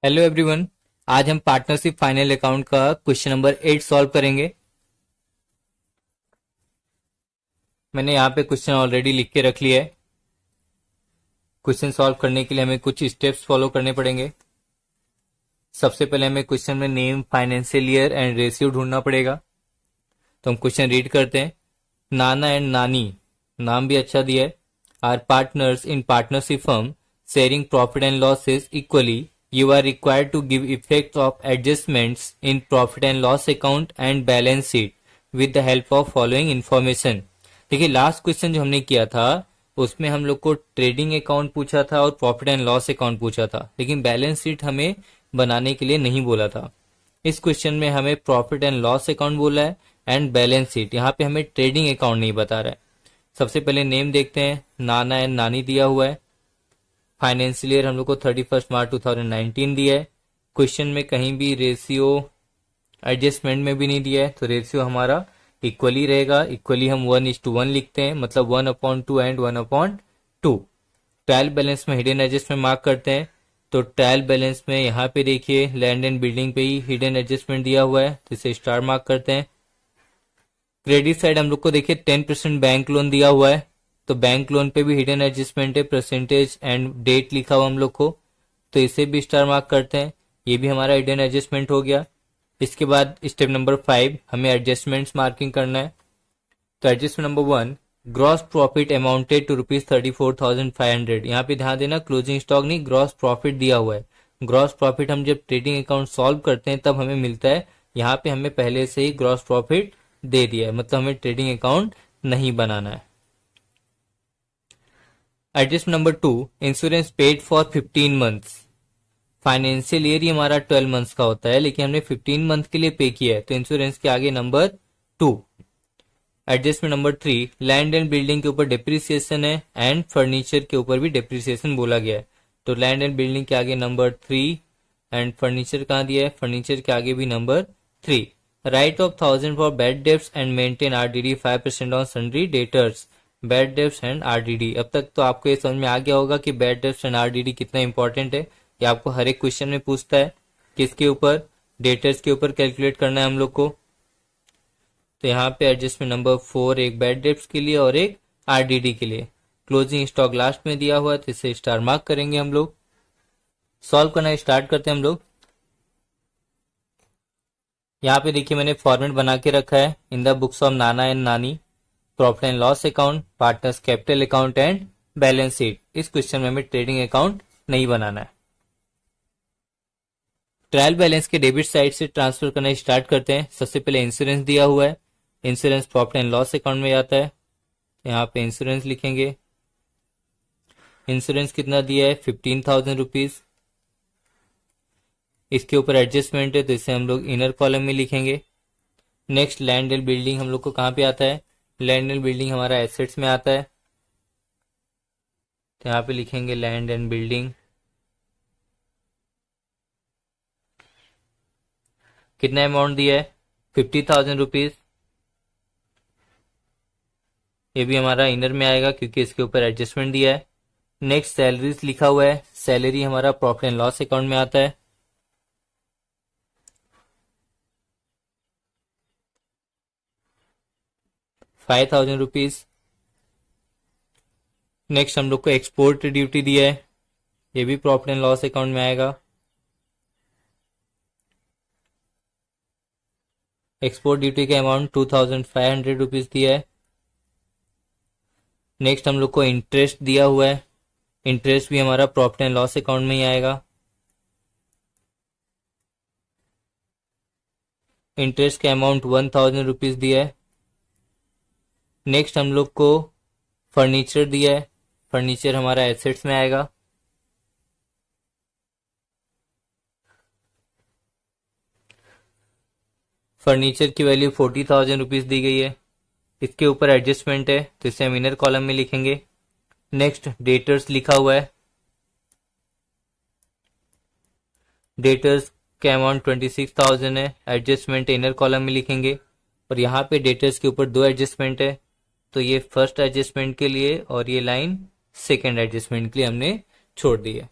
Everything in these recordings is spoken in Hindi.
Hello everyone. आज हम पार्टनरशिप फाइनल अकाउंट का क्वेश्चन नंबर 8 सॉल्व करेंगे। मैंने यहाँ पे क्वेश्चन ऑलरेडी लिख के रख लिया है। क्वेश्चन सॉल्व करने के लिए हमें कुछ स्टेप्स फॉलो करने पड़ेंगे। सबसे पहले हमें क्वेश्चन में name, financial year and ratio ढूंढना पड़ेगा। तो हम क्वेश्चन रीड करते हैं। नाना एंड नानी, नाम भी अच्छा दिया है, are partners in partnership firm sharing profit and losses equally. You are required to give effect of adjustments in profit and loss account and balance sheet with the help of following information। देखिए लास्ट क्वेश्चन जो हमने किया था उसमें हम लोग को ट्रेडिंग अकाउंट पूछा था और प्रॉफिट एंड लॉस अकाउंट पूछा था, लेकिन बैलेंस शीट हमें बनाने के लिए नहीं बोला था। इस क्वेश्चन में हमें प्रॉफिट एंड लॉस अकाउंट बोला है एंड बैलेंस शीट। यहाँ पे हमें ट्रेडिंग अकाउंट नहीं बता रहा है। सबसे पहले नेम देखते हैं, नाना एंड नानी दिया हुआ है। फाइनेंशियल ईयर हम लोग को 31 मार्च 2019 दिया है। क्वेश्चन में कहीं भी रेशियो एडजस्टमेंट में भी नहीं दिया है, तो रेशियो हमारा इक्वली रहेगा। इक्वली हम 1:1 लिखते हैं, मतलब 1/2 एंड 1/2। ट्रायल बैलेंस में हिडन एडजस्टमेंट मार्क करते हैं। तो ट्रायल बैलेंस में यहाँ पे देखिए लैंड एंड बिल्डिंग पे ही हिडन एडजस्टमेंट दिया हुआ है, तो इसे स्टार मार्क करते हैं। क्रेडिट साइड हम लोग को देखिए 10% बैंक लोन दिया हुआ है, तो बैंक लोन पे भी हिडन एडजस्टमेंट है, परसेंटेज एंड डेट लिखा हुआ हम लोग को, तो इसे भी स्टार मार्क करते हैं। ये भी हमारा हिडन एडजस्टमेंट हो गया। इसके बाद स्टेप नंबर 5 हमें एडजस्टमेंट्स मार्किंग करना है। तो adjustment number 1, gross profit amounted to ₹34,500। यहाँ पे ध्यान देना क्लोजिंग स्टॉक नहीं, ग्रॉस प्रॉफिट दिया हुआ है। ग्रॉस प्रॉफिट हम जब ट्रेडिंग अकाउंट सॉल्व करते हैं तब हमें मिलता है। यहाँ पे हमें पहले से ही ग्रॉस प्रॉफिट दे दिया है, मतलब हमें ट्रेडिंग अकाउंट नहीं बनाना है। Adjustment number 2, insurance paid for 15 months. Financial year ही हमारा 12 मंथ्स का होता है, लेकिन हमने 15 मंथ के लिए पे किया है, तो इंश्योरेंस के आगे number 2। Adjustment number 3, land and building के ऊपर डिप्रिसिएशन है एंड फर्नीचर के ऊपर भी डिप्रिसिएशन बोला गया है, तो लैंड एंड बिल्डिंग के आगे नंबर 3 एंड फर्नीचर कहाँ दिया है, फर्नीचर के आगे भी number 3। Right of 1000 for bad debts and maintain RDD 5% on sundry debtors. Bad debts and RDD, अब तक तो आपको ये समझ में आ गया होगा कि बैड डेब्ट्स एंड आरडीडी कितना इंपॉर्टेंट है। ये आपको हर एक क्वेश्चन में पूछता है। किसके ऊपर? डेटर्स के ऊपर कैलकुलेट करना है हम लोग को। तो यहाँ पे एडजस्टमेंट नंबर 4 एक बैड डेब्ट्स के लिए और एक आरडीडी के लिए। क्लोजिंग स्टॉक लास्ट में दिया हुआ है, तो इसे स्टार मार्क करेंगे हम लोग। सॉल्व करना स्टार्ट करते हैं हम लोग। यहाँ पे देखिए मैंने फॉर्मेट बना के रखा है, in the books of Nana and नानी, profit and loss account, partners capital account and balance sheet. इस क्वेश्चन में हमें ट्रेडिंग अकाउंट नहीं बनाना है। ट्रायल बैलेंस के डेबिट साइड से ट्रांसफर करना स्टार्ट करते हैं। सबसे पहले इंश्योरेंस दिया हुआ है, insurance profit and loss account में जाता है, यहाँ पे इंश्योरेंस लिखेंगे। इंश्योरेंस कितना दिया है? 15,000 रुपीज। इसके ऊपर एडजस्टमेंट है, तो इसे हम लोग इनर कॉलम में लिखेंगे। नेक्स्ट लैंड एंड बिल्डिंग हम लोग को कहाँ पे आता है? लैंड एंड बिल्डिंग हमारा एसेट्स में आता है, तो यहाँ पे लिखेंगे लैंड एंड बिल्डिंग। कितना अमाउंट दिया है? 50,000 रुपीज। ये भी हमारा इनर में आएगा क्योंकि इसके ऊपर एडजस्टमेंट दिया है। नेक्स्ट सैलरीज लिखा हुआ है, सैलरी हमारा प्रॉफिट एंड लॉस अकाउंट में आता है। ₹5,000। नेक्स्ट हम लोग को एक्सपोर्ट ड्यूटी दिया है, ये भी प्रॉफिट एंड लॉस अकाउंट में आएगा। एक्सपोर्ट ड्यूटी का अमाउंट 2,500 रुपीज दिया है। नेक्स्ट हम लोग को इंटरेस्ट दिया हुआ है, इंटरेस्ट भी हमारा प्रॉफिट एंड लॉस अकाउंट में ही आएगा। इंटरेस्ट का अमाउंट 1,000 रुपीज दिया है। नेक्स्ट हम लोग को फर्नीचर दिया है, फर्नीचर हमारा एसेट्स में आएगा। फर्नीचर की वैल्यू 40,000 रुपीज दी गई है। इसके ऊपर एडजस्टमेंट है, तो इसे हम इनर कॉलम में लिखेंगे। नेक्स्ट डेटर्स लिखा हुआ है, डेटर्स का अमाउंट 26,000 है, एडजस्टमेंट इनर कॉलम में लिखेंगे। और यहाँ पे डेटर्स के ऊपर 2 एडजस्टमेंट है, तो ये फर्स्ट एडजस्टमेंट के लिए और ये लाइन सेकेंड एडजस्टमेंट के लिए हमने छोड़ दी है।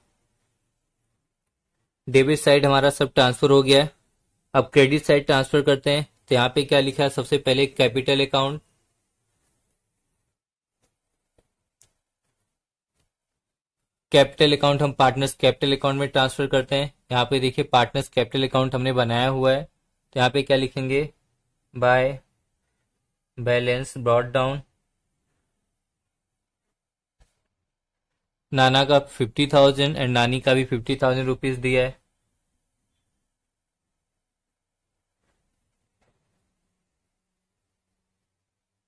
डेबिट साइड हमारा सब ट्रांसफर हो गया है। अब क्रेडिट साइड ट्रांसफर करते हैं। तो यहाँ पे क्या लिखा है, सबसे पहले कैपिटल अकाउंट, कैपिटल अकाउंट हम पार्टनर्स कैपिटल अकाउंट में ट्रांसफर करते हैं। यहाँ पे देखिए पार्टनर्स कैपिटल अकाउंट हमने बनाया हुआ है। तो यहाँ पे क्या लिखेंगे, बाय बैलेंस ब्रॉट डाउन, नाना का 50,000 एंड नानी का भी 50,000 रुपीज दिया है।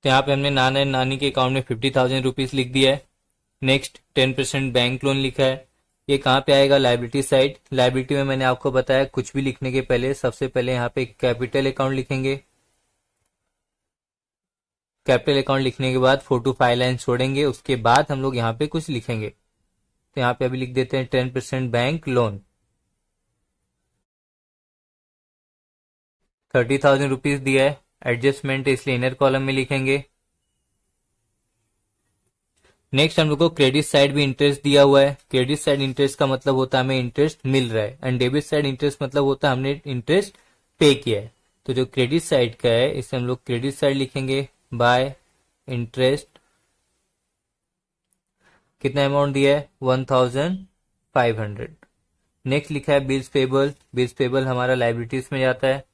तो यहाँ पे हमने नाना एंड नानी के अकाउंट में 50,000 रुपीज लिख दिया है। नेक्स्ट 10% बैंक लोन लिखा है। ये कहाँ पे आएगा, लाइबिलिटी साइड। लाइबिलिटी में मैंने आपको बताया कुछ भी लिखने के पहले सबसे पहले यहाँ पे कैपिटल अकाउंट लिखेंगे। कैपिटल अकाउंट लिखने के बाद 4 to 5 लाइन छोड़ेंगे, उसके बाद हम लोग यहाँ पे कुछ लिखेंगे। तो यहाँ पे अभी लिख देते हैं 10% बैंक लोन, 30,000 रुपीज दिया है। एडजस्टमेंट इसलिए इनर कॉलम में लिखेंगे। नेक्स्ट हम लोग को क्रेडिट साइड भी इंटरेस्ट दिया हुआ है। क्रेडिट साइड इंटरेस्ट का मतलब होता है हमें इंटरेस्ट मिल रहा है, एंड डेबिट साइड इंटरेस्ट मतलब होता है हमने इंटरेस्ट पे किया है। तो जो क्रेडिट साइड का है इसे हम लोग क्रेडिट साइड लिखेंगे, बाय इंटरेस्ट, कितना अमाउंट दिया है 1,500। नेक्स्ट लिखा है बिल्स पेबल। बिल्स पेबल हमारा लाइबिलिटीज में जाता है,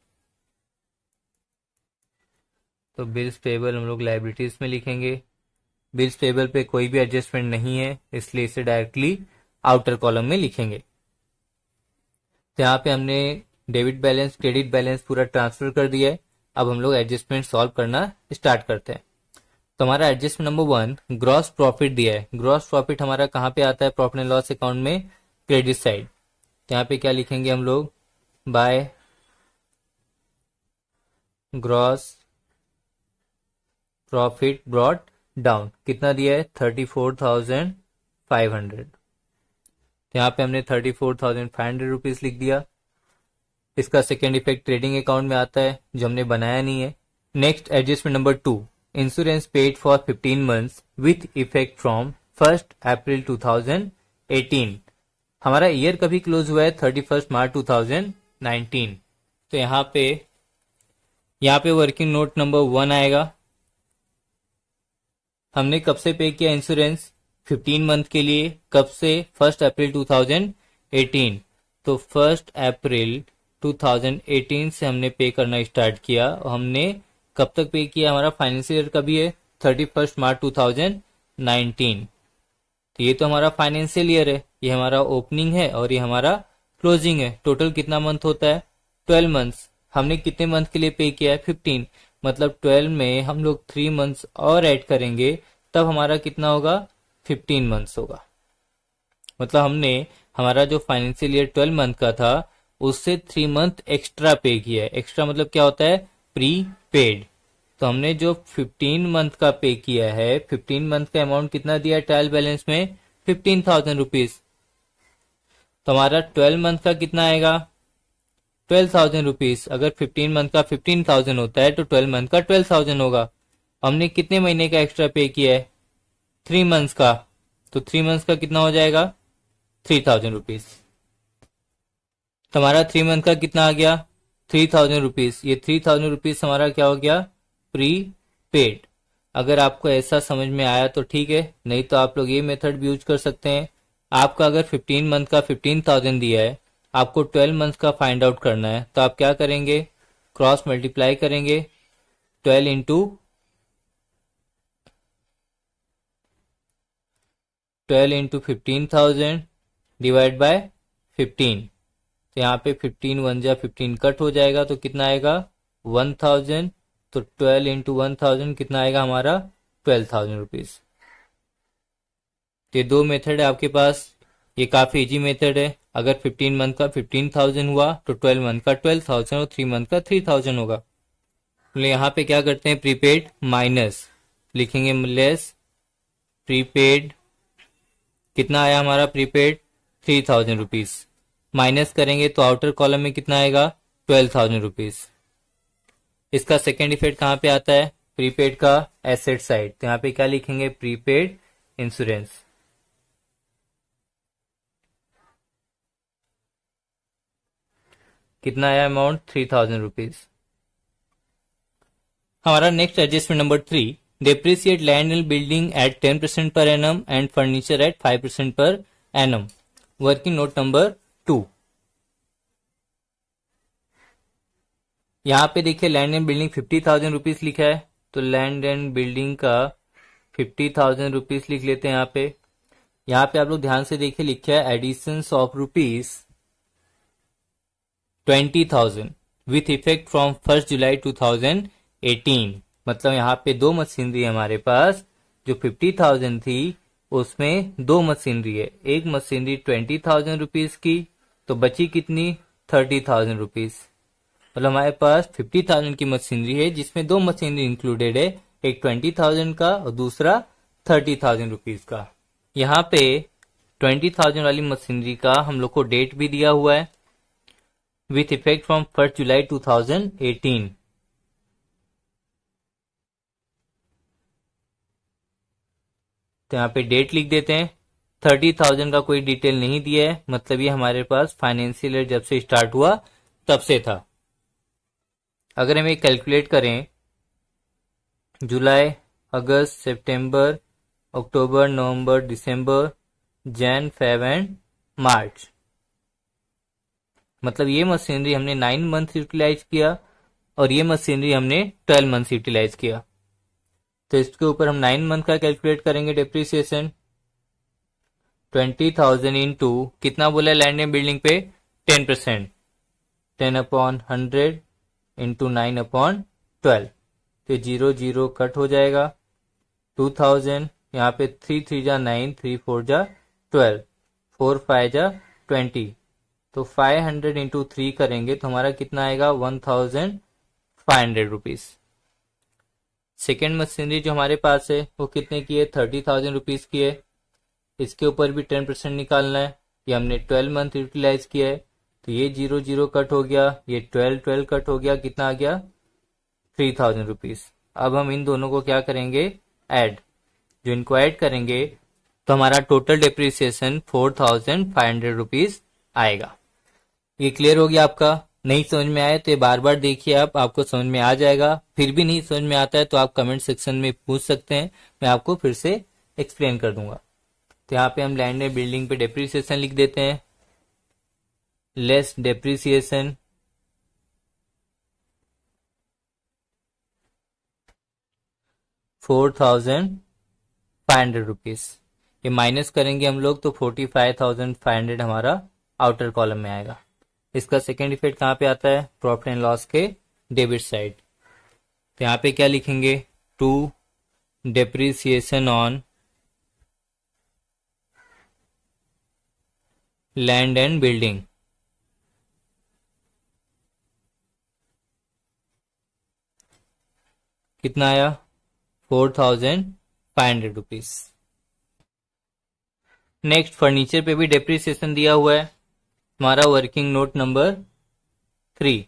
तो बिल्स पेबल हम लोग लाइबिलिटीज में लिखेंगे। बिल्स पेबल पे कोई भी एडजस्टमेंट नहीं है, इसलिए इसे डायरेक्टली आउटर कॉलम में लिखेंगे। तो यहाँ पे हमने डेबिट बैलेंस क्रेडिट बैलेंस पूरा ट्रांसफर कर दिया है। अब हम लोग एडजस्टमेंट सॉल्व करना स्टार्ट करते हैं। तो हमारा एडजस्टमेंट नंबर 1 ग्रॉस प्रॉफिट दिया है। ग्रॉस प्रॉफिट हमारा कहाँ पे आता है, प्रॉफिट एंड लॉस अकाउंट में क्रेडिट साइड। तो यहाँ पे क्या लिखेंगे हम लोग, by gross profit brought down, कितना दिया है 34,500। तो यहाँ पे हमने 34,500 रुपीज लिख दिया। इसका सेकेंड इफेक्ट ट्रेडिंग अकाउंट में आता है जो हमने बनाया नहीं है। Next adjustment number 2 insurance paid for 15 months with effect from 1 अप्रैल 2018। हमारा ईयर कभी क्लोज हुआ है 31 मार्च 2019। तो यहाँ पे वर्किंग नोट नंबर 1 आएगा। हमने कब से पे किया इंश्योरेंस, 15 मंथ के लिए। कब से, 1 अप्रैल 2018। तो 1 अप्रैल 2018 से हमने पे करना स्टार्ट किया। हमने कब तक पे किया, हमारा फाइनेंशियल ईयर कभी है 31 मार्च 2019। तो ये तो हमारा फाइनेंशियल ईयर है, ये हमारा ओपनिंग है और ये हमारा क्लोजिंग है। टोटल कितना मंथ होता है 12 मंथ्स। हमने कितने मंथ के लिए पे किया है 15, मतलब 12 में हम लोग 3 मंथ्स और ऐड करेंगे, तब हमारा कितना होगा 15 मंथ्स होगा। मतलब हमने हमारा जो फाइनेंशियल ईयर 12 मंथ का था उससे 3 मंथ एक्स्ट्रा पे किया है। एक्स्ट्रा मतलब क्या होता है, प्री पेड। तो हमने जो 15 मंथ का पे किया है, 15 मंथ का अमाउंट कितना दिया है ट्रायल बैलेंस में 15,000 रुपीज। तो हमारा 12 मंथ का कितना आएगा 12,000 रुपीज। अगर 15 मंथ का 15,000 होता है तो 12 मंथ का 12,000 होगा। हमने कितने महीने का एक्स्ट्रा पे किया है 3 मंथ्स का, तो 3 मंथ्स का कितना हो जाएगा 3,000 रुपीज। तो हमारा 3 मंथ का कितना आ गया 3,000 रुपीज। ये 3,000 रुपीज हमारा क्या हो गया प्री पेड। अगर आपको ऐसा समझ में आया तो ठीक है, नहीं तो आप लोग ये मेथड भी यूज कर सकते हैं। आपका अगर 15 मंथ का 15,000 दिया है, आपको 12 मंथ का फाइंड आउट करना है, तो आप क्या करेंगे, क्रॉस मल्टीप्लाई करेंगे 12 इंटू 15,000 डिवाइड बाय 15। तो यहाँ पे 15 1 जा 15 कट हो जाएगा, तो कितना आएगा 1,000। तो 12 इंटू 1,000 कितना आएगा हमारा 12,000 रुपीज। तो ये दो मेथड है आपके पास, ये काफी इजी मेथड है। अगर 15 मंथ का 15,000 हुआ तो 12 मंथ का 12,000 और 3 मंथ का 3,000 होगा। तो यहाँ पे क्या करते हैं, प्रीपेड माइनस लिखेंगे लेस प्रीपेड। कितना आया हमारा प्रीपेड 3,000 रुपीज। माइनस करेंगे तो आउटर कॉलम में कितना आएगा 12,000 रुपीज। इसका सेकेंड इफेक्ट कहाँ पे आता है, प्रीपेड का एसेट साइड। तो यहाँ पे क्या लिखेंगे, प्रीपेड इंश्योरेंस। कितना आया अमाउंट 3000 रुपीज। हमारा next adjustment number 3, depreciate land and building at 10% per annum and furniture eight 5% per annum. Working note number 2। यहाँ पे देखिए लैंड एंड बिल्डिंग 50,000 रुपीज लिखा है, तो लैंड एंड बिल्डिंग का 50,000 रुपीज लिख लेते हैं यहाँ पे आप लोग ध्यान से देखिए लिखा है addition of rupees 20,000 with effect from 1 July 2018। मतलब यहाँ पे दो मशीनरी है हमारे पास, जो 50,000 थी उसमें दो मशीनरी है, एक मशीनरी 20,000 रुपीज की, तो बची कितनी 30,000 रुपीज। मतलब हमारे पास 50,000 की मशीनरी है जिसमें दो मशीनरी इंक्लूडेड है, एक 20,000 का और दूसरा 30,000 रुपीज का। यहाँ पे 20,000 वाली मशीनरी का हम लोग को डेट भी दिया हुआ है, विथ इफेक्ट फ्रॉम 1 जुलाई 2018। तो यहाँ पे डेट लिख देते हैं। 30,000 का कोई डिटेल नहीं दिया है, मतलब ये हमारे पास फाइनेंशियल ईयर जब से स्टार्ट हुआ तब से था। अगर हम ये कैलकुलेट करें जुलाई, अगस्त, सितंबर, अक्टूबर, नवंबर, दिसंबर, जैन, फेब एंड मार्च, मतलब ये मशीनरी हमने 9 मंथ यूटिलाइज किया और ये मशीनरी हमने 12 मंथ यूटिलाइज किया। तो इसके ऊपर हम 9 मंथ का कैलकुलेट करेंगे डेप्रिसिएशन। 20,000 इंटू कितना बोला लैंड एंड बिल्डिंग पे 10%, 10/100 इंटू 9/12, तो 0 कट हो जाएगा। 2000 यहाँ पे 3 3 जा 9, 3 4 जा 12, 4 5 जा 20, तो 500 इंटू 3 करेंगे तो हमारा कितना आएगा 1,500 रुपीज। सेकेंड मशीनरी जो हमारे पास है वो कितने की है 30,000 रुपीज की है, इसके ऊपर भी 10% निकालना है। ये हमने 12 मंथ यूटिलाइज किया है, तो ये 0 कट हो गया, ये 12 कट हो गया, कितना आ गया 3,000 रुपीज। अब हम इन दोनों को क्या करेंगे ऐड, जो इनको ऐड करेंगे तो हमारा टोटल डेप्रिसिएशन 4,500 रुपीज आएगा। ये क्लियर हो गया आपका? नहीं समझ में आए तो ये बार बार देखिए, आपको समझ में आ जाएगा। फिर भी नहीं समझ में आता है तो आप कमेंट सेक्शन में पूछ सकते हैं, मैं आपको फिर से एक्सप्लेन कर दूंगा। तो यहाँ पे हम लैंड एंड बिल्डिंग पे डेप्रिसिएशन लिख देते हैं, लेस डेप्रिसिएशन ₹4,500 रुपीज। ये माइनस करेंगे हम लोग तो 45,500 हमारा आउटर कॉलम में आएगा। इसका सेकेंड इफेक्ट कहाँ पे आता है प्रॉफिट एंड लॉस के डेबिट साइड। तो यहाँ पे क्या लिखेंगे to depreciation on land and building, कितना आया 4,500 रुपीज। नेक्स्ट फर्नीचर पे भी डेप्रिसिएशन दिया हुआ है, हमारा वर्किंग नोट नंबर 3।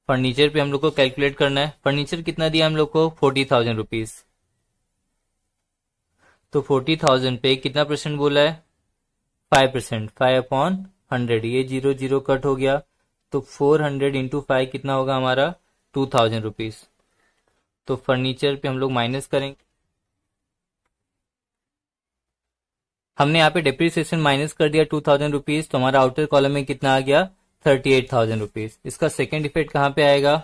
फर्नीचर पे हम लोग को कैलकुलेट करना है। फर्नीचर कितना दिया हम लोग को 40,000 रुपीज, तो 40,000 पे कितना परसेंट बोला है 5%, 5/100, ये 0 कट हो गया, तो 400 इंटू 5 कितना होगा हमारा 2,000 रुपीज। तो फर्नीचर पे हम लोग माइनस करेंगे, हमने यहाँ पे डेप्रिसिएशन माइनस कर दिया 2,000 रुपीज, तो हमारा आउटर कॉलम में कितना आ गया 38,000 रुपीज। इसका सेकेंड इफेक्ट कहाँ पे आएगा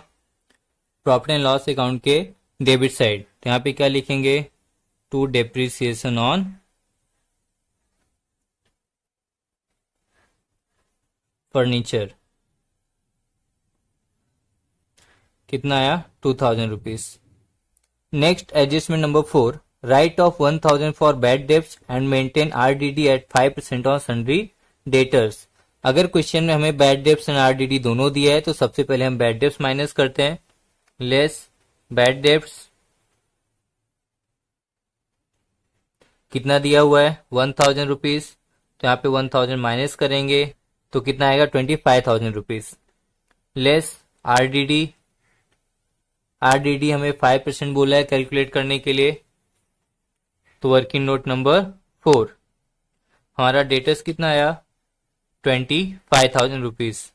प्रॉफिट एंड लॉस अकाउंट के डेबिट साइड। तो यहाँ पे क्या लिखेंगे टू डेप्रिसिएशन ऑन फर्नीचर, कितना आया 2,000 rupees. Next adjustment number 4, write off 1,000 for bad debts and maintain RDD at 5% on sundry debtors. अगर क्वेश्चन में हमें बैड डेब्ट्स एंड आरडीडी दोनों दिया है तो सबसे पहले हम बैड डेब्ट्स माइनस करते हैं, लेस बैड डेब्ट्स कितना दिया हुआ है 1,000 रुपीज, तो यहाँ पे 1,000 माइनस करेंगे तो कितना आएगा 25,000 रुपीज, लेस आरडीडी, आरडीडी हमें 5% बोला है कैलकुलेट करने के लिए, तो वर्किंग नोट नंबर 4 हमारा डेटर्स कितना आया ₹25,000।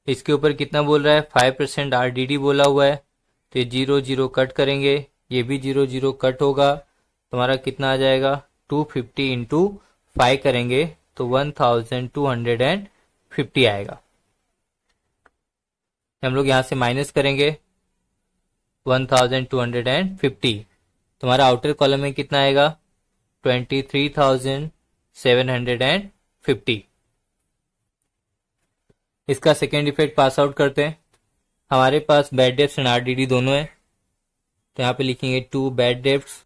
इसके ऊपर कितना बोल रहा है, 5% RDD बोला हुआ है, तो ये 0 कट करेंगे, ये भी 0 कट होगा, तुम्हारा कितना आ जाएगा, 250 इंटू 5 करेंगे तो 1250 आएगा। हम लोग यहाँ से माइनस करेंगे 1250, तुम्हारा आउटर कॉलम में कितना आएगा, 23,750। इसका सेकेंड इफेक्ट पास आउट करते हैं। हमारे पास बैड डेब्ट्स एंड RDD दोनों है, तो यहाँ पे लिखेंगे 2 bad debts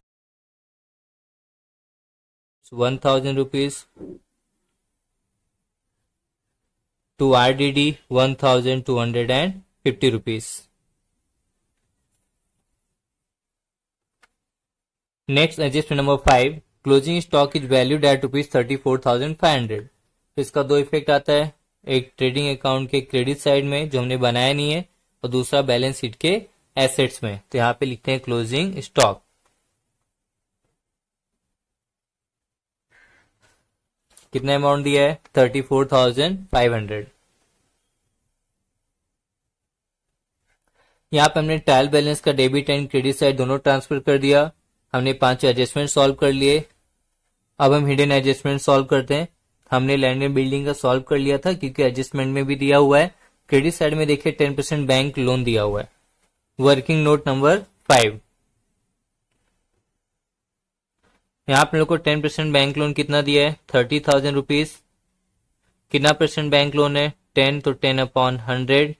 ₹1,000, 2 RDD ₹1,250। Next adjustment number 5, closing stock is valued at ₹34,500। तो इसका दो इफेक्ट आता है, एक ट्रेडिंग अकाउंट के क्रेडिट साइड में जो हमने बनाया नहीं है, और दूसरा बैलेंस शीट के एसेट्स में। तो यहाँ पे लिखते हैं क्लोजिंग स्टॉक। कितना अमाउंट दिया है, 34,500। यहाँ पे हमने ट्रायल बैलेंस का डेबिट एंड क्रेडिट साइड दोनों ट्रांसफर कर दिया। हमने 5 एडजस्टमेंट सॉल्व कर लिए। अब हम हिडन एडजस्टमेंट सॉल्व करते हैं। हमने लैंड एंड बिल्डिंग का सॉल्व कर लिया था क्योंकि एडजस्टमेंट में भी दिया हुआ है। क्रेडिट साइड में देखिए 10% बैंक लोन दिया हुआ है। वर्किंग नोट नंबर 5, यहाँ पे लोग को 10% बैंक लोन कितना दिया है, ₹30,000। कितना परसेंट बैंक लोन है, 10, तो 10/100।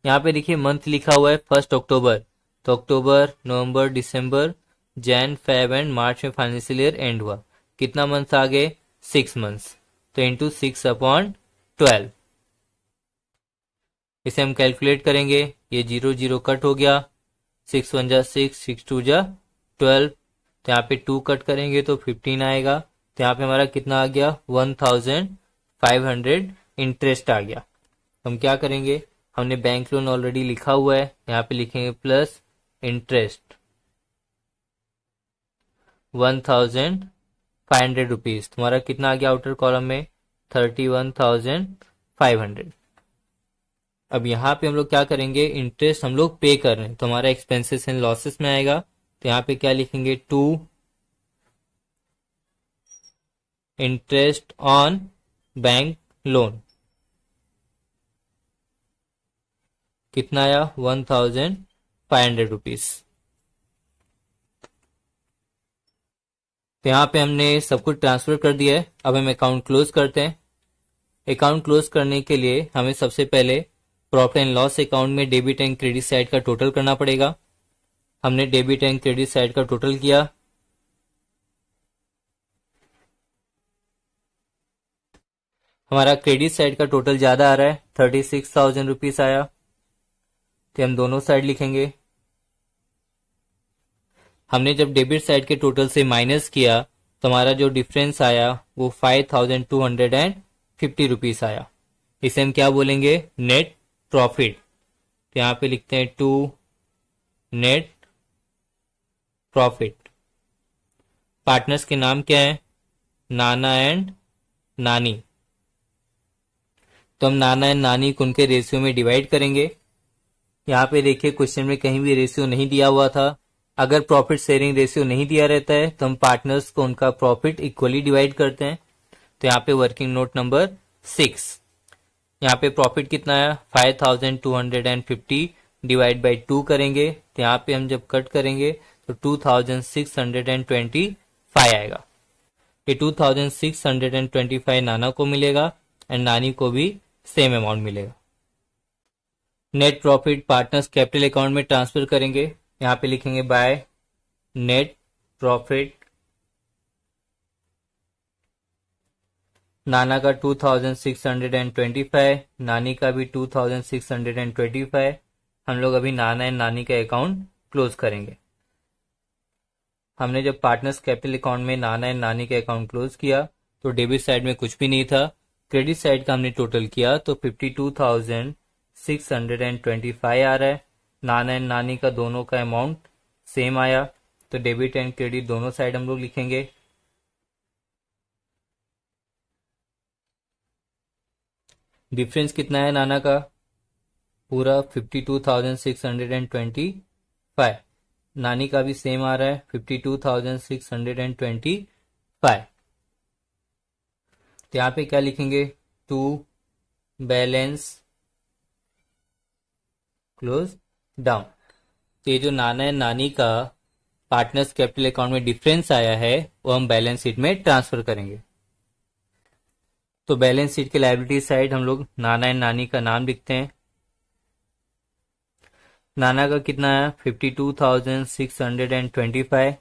यहाँ पे देखिए मंथ लिखा हुआ है 1 अक्टूबर, तो अक्टूबर, नवंबर, दिसंबर, जैन, फेब एंड मार्च में फाइनेंशियल ईयर एंड हुआ। कितना मंथ आ गए, 6 मंथ्स, तो इंटू 6/12। इसे हम कैलकुलेट करेंगे, ये 0 कट हो गया, 6 1 जा 6, 6 2 जा 12, तो यहाँ पे 2 कट करेंगे तो 15 आएगा। तो यहाँ पे हमारा कितना आ गया, 1,500 इंटरेस्ट आ गया। हम क्या करेंगे, हमने बैंक लोन ऑलरेडी लिखा हुआ है, यहाँ पे लिखेंगे प्लस इंटरेस्ट ₹1,500। तुम्हारा कितना आ गया आउटर कॉलम में, 31,500। अब यहाँ पे हम लोग क्या करेंगे, इंटरेस्ट हम लोग पे कर रहे हैं तो हमारा एक्सपेंसेस एंड लॉसेस में आएगा। तो यहाँ पे क्या लिखेंगे, 2 इंटरेस्ट ऑन बैंक लोन, कितना आया, ₹1,500। तो यहाँ पे हमने सब कुछ ट्रांसफर कर दिया है। अब हम अकाउंट क्लोज करते हैं। अकाउंट क्लोज करने के लिए हमें सबसे पहले प्रॉफिट एंड लॉस अकाउंट में डेबिट एंड क्रेडिट साइड का टोटल करना पड़ेगा। हमने डेबिट एंड क्रेडिट साइड का टोटल किया। हमारा क्रेडिट साइड का टोटल ज्यादा आ रहा है, ₹36,000 आया, तो हम दोनों साइड लिखेंगे। हमने जब डेबिट साइड के टोटल से माइनस किया तो हमारा जो डिफरेंस आया वो ₹5,250 आया। इसे हम क्या बोलेंगे, नेट प्रॉफिट। तो यहाँ पे लिखते हैं 2 नेट प्रॉफिट। पार्टनर्स के नाम क्या है, नाना एंड नानी। तो हम नाना एंड नानी को उनके रेशियो में डिवाइड करेंगे। यहाँ पे देखिए क्वेश्चन में कहीं भी रेशियो नहीं दिया हुआ था। अगर प्रॉफिट शेयरिंग रेशियो नहीं दिया रहता है तो हम पार्टनर्स को उनका प्रॉफिट इक्वली डिवाइड करते हैं। तो यहाँ पे वर्किंग नोट नंबर 6, यहाँ पे प्रॉफिट कितना आया, 5,250 डिवाइड बाई 2 करेंगे। तो यहाँ पे हम जब कट करेंगे तो 2,625 आएगा। ये 2,625 नाना को मिलेगा एंड नानी को भी सेम अमाउंट मिलेगा। Net profit partners capital account में ट्रांसफर करेंगे। यहाँ पे लिखेंगे बाय नेट प्रॉफिट। नाना का 2,625, नानी का भी 2,625। हम लोग अभी नाना एंड नानी का अकाउंट क्लोज करेंगे। हमने जब पार्टनर्स कैपिटल अकाउंट में नाना एंड नानी का अकाउंट क्लोज किया तो डेबिट साइड में कुछ भी नहीं था। क्रेडिट साइड का हमने टोटल किया तो 52,625 आ रहा है। नाना एंड नानी का दोनों का अमाउंट सेम आया, तो डेबिट एंड क्रेडिट दोनों साइड हम लोग लिखेंगे। डिफरेंस कितना है नाना का, पूरा 52,625। नानी का भी सेम आ रहा है 52,625। तो यहाँ पे क्या लिखेंगे, टू बैलेंस क्लोज डाउन। तो ये जो नाना है नानी का पार्टनर्स कैपिटल अकाउंट में डिफरेंस आया है वो हम बैलेंस शीट में ट्रांसफर करेंगे। तो बैलेंस शीट के लायबिलिटी साइड हम लोग नाना एंड नानी का नाम लिखते हैं। नाना का कितना है 52,625,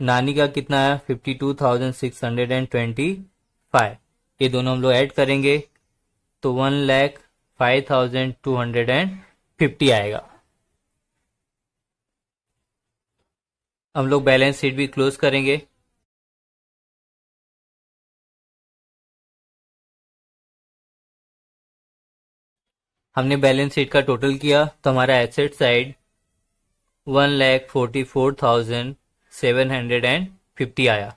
नानी का कितना है 52,625। ये दोनों हम लोग ऐड करेंगे तो 1,05,250 आएगा। हम लोग बैलेंस शीट भी क्लोज करेंगे। हमने बैलेंस शीट का टोटल किया तो हमारा एसेट साइड 1,44,750 आया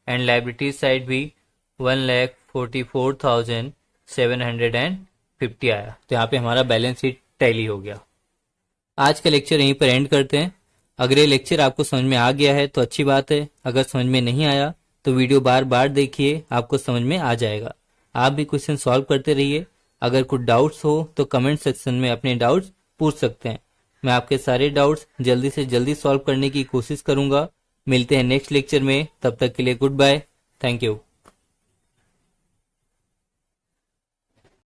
एंड लायबिलिटी साइड भी 1,44,750 आया। तो यहाँ पे हमारा बैलेंस शीट टैली हो गया। आज का लेक्चर यहीं पर एंड करते हैं। अगर ये लेक्चर आपको समझ में आ गया है तो अच्छी बात है, अगर समझ में नहीं आया तो वीडियो बार बार देखिए, आपको समझ में आ जाएगा। आप भी क्वेश्चन सॉल्व करते रहिए। अगर कुछ डाउट्स हो तो कमेंट सेक्शन में अपने डाउट्स पूछ सकते हैं। मैं आपके सारे डाउट्स जल्दी से जल्दी सॉल्व करने की कोशिश करूंगा। मिलते हैं नेक्स्ट लेक्चर में, तब तक के लिए गुड बाय, थैंक यू।